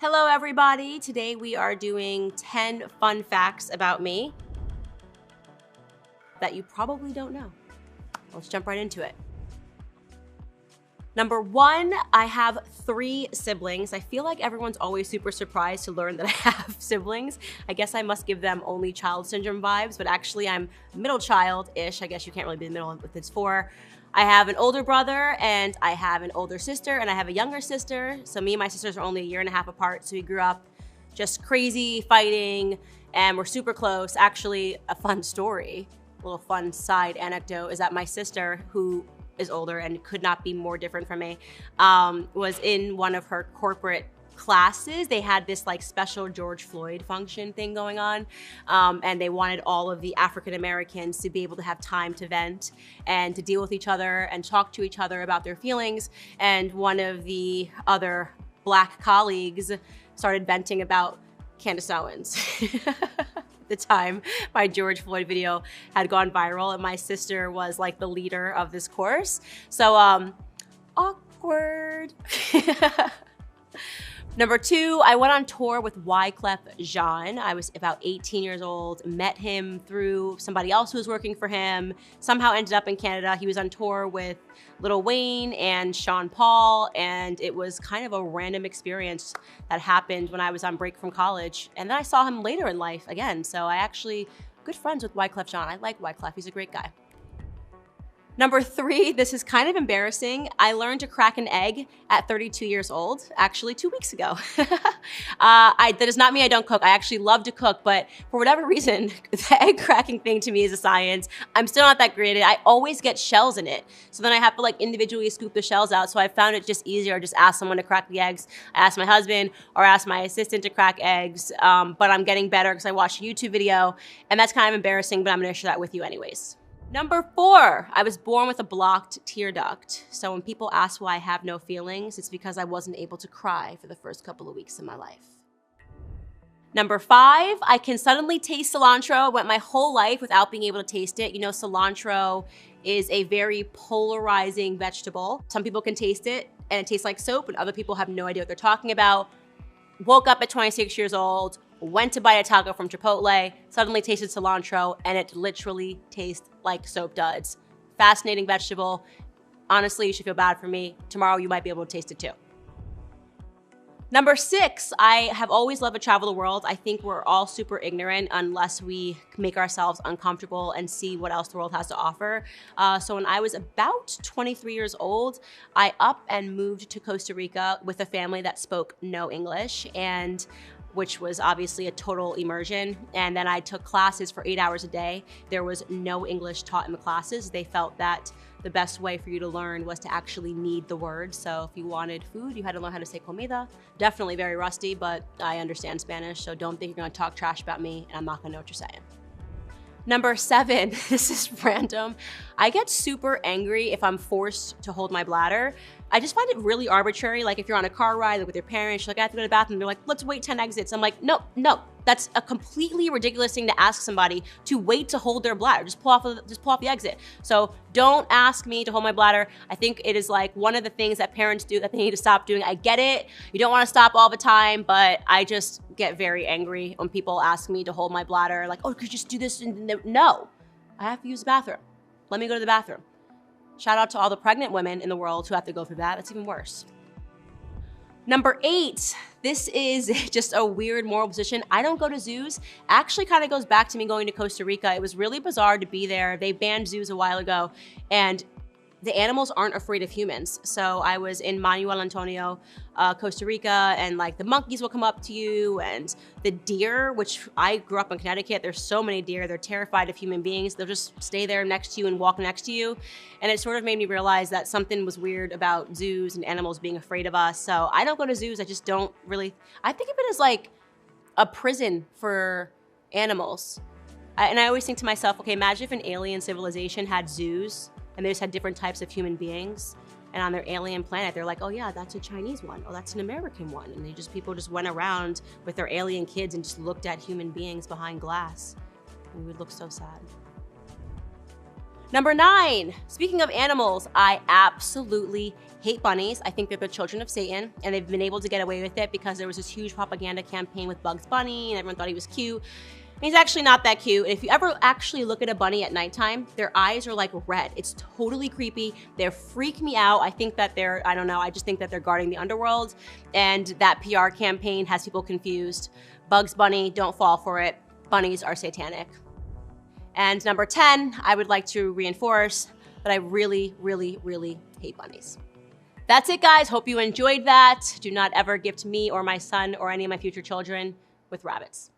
Hello everybody, today we are doing 10 fun facts about me that you probably don't know. Let's jump right into it. Number 1, I have 3 siblings. I feel like everyone's always super surprised to learn that I have siblings. I guess I must give them only child syndrome vibes, but actually I'm middle child-ish. I guess you can't really be the middle if it's 4. I have an older brother and I have an older sister and I have a younger sister. So me and my sisters are only a year and a half apart. So we grew up just crazy fighting and we're super close. Actually, a fun story, a little fun side anecdote is that my sister, who is older and could not be more different from me, was in one of her corporate classes. They had this like special George Floyd function thing going on, and they wanted all of the African Americans to be able to have time to vent and to deal with each other and talk to each other about their feelings. And one of the other Black colleagues started venting about Candace Owens. At the time, my George Floyd video had gone viral and my sister was like the leader of this course. So awkward. Number 2, I went on tour with Wyclef Jean. I was about 18 years old, met him through somebody else who was working for him, somehow ended up in Canada. He was on tour with Lil Wayne and Sean Paul, and it was kind of a random experience that happened when I was on break from college. And then I saw him later in life again, so I actually, good friends with Wyclef Jean. I like Wyclef, he's a great guy. Number 3, this is kind of embarrassing. I learned to crack an egg at 32 years old, actually 2 weeks ago. That does not mean I don't cook. I actually love to cook, but for whatever reason, the egg cracking thing to me is a science. I'm still not that great at it. I always get shells in it. So then I have to like individually scoop the shells out. So I found it just easier, just ask someone to crack the eggs. I asked my husband or asked my assistant to crack eggs, but I'm getting better because I watched a YouTube video and that's kind of embarrassing, but I'm gonna share that with you anyways. Number 4, I was born with a blocked tear duct. So when people ask why I have no feelings, it's because I wasn't able to cry for the first couple of weeks of my life. Number 5, I can suddenly taste cilantro. I went my whole life without being able to taste it. You know, cilantro is a very polarizing vegetable. Some people can taste it and it tastes like soap and other people have no idea what they're talking about. Woke up at 26 years old, went to buy a taco from Chipotle, suddenly tasted cilantro, and it literally tastes like soap duds. Fascinating vegetable. Honestly, you should feel bad for me. Tomorrow you might be able to taste it too. Number 6, I have always loved to travel the world. I think we're all super ignorant unless we make ourselves uncomfortable and see what else the world has to offer. So when I was about 23 years old, I up and moved to Costa Rica with a family that spoke no English, and which was obviously a total immersion. And then I took classes for 8 hours a day. There was no English taught in the classes. They felt that the best way for you to learn was to actually need the words. So if you wanted food, you had to learn how to say comida. Definitely very rusty, but I understand Spanish, so don't think you're gonna talk trash about me and I'm not gonna know what you're saying. Number 7, this is random. I get super angry if I'm forced to hold my bladder. I just find it really arbitrary. Like if you're on a car ride like with your parents, you're like, I have to go to the bathroom. They're like, let's wait 10 exits. I'm like, no. That's a completely ridiculous thing to ask somebody to wait to hold their bladder. Just pull off the exit. So don't ask me to hold my bladder. I think it is like one of the things that parents do that they need to stop doing. I get it. You don't want to stop all the time, but I just get very angry when people ask me to hold my bladder. Like, oh, could you just do this? No, I have to use the bathroom. Let me go to the bathroom. Shout out to all the pregnant women in the world who have to go through that. That's even worse. Number 8, this is just a weird moral position. I don't go to zoos. Actually kind of goes back to me going to Costa Rica. It was really bizarre to be there. They banned zoos a while ago and the animals aren't afraid of humans. So I was in Manuel Antonio, Costa Rica, and like the monkeys will come up to you, and the deer, which I grew up in Connecticut, there's so many deer, they're terrified of human beings. They'll just stay there next to you and walk next to you. And it sort of made me realize that something was weird about zoos and animals being afraid of us. So I don't go to zoos, I just don't really, I think of it as like a prison for animals. And I always think to myself, okay, imagine if an alien civilization had zoos and they just had different types of human beings. And on their alien planet, they're like, oh yeah, that's a Chinese one. Oh, that's an American one. And people just went around with their alien kids and just looked at human beings behind glass. And we would look so sad. Number 9, speaking of animals, I absolutely hate bunnies. I think they're the children of Satan, and they've been able to get away with it because there was this huge propaganda campaign with Bugs Bunny, and everyone thought he was cute. And he's actually not that cute. And if you ever actually look at a bunny at nighttime, their eyes are like red. It's totally creepy. They freak me out. I think that they're, I don't know, I just think that they're guarding the underworld, and that PR campaign has people confused. Bugs Bunny, don't fall for it. Bunnies are satanic. And number 10, I would like to reinforce that I really, really, really hate bunnies. That's it, guys. Hope you enjoyed that. Do not ever gift me or my son or any of my future children with rabbits.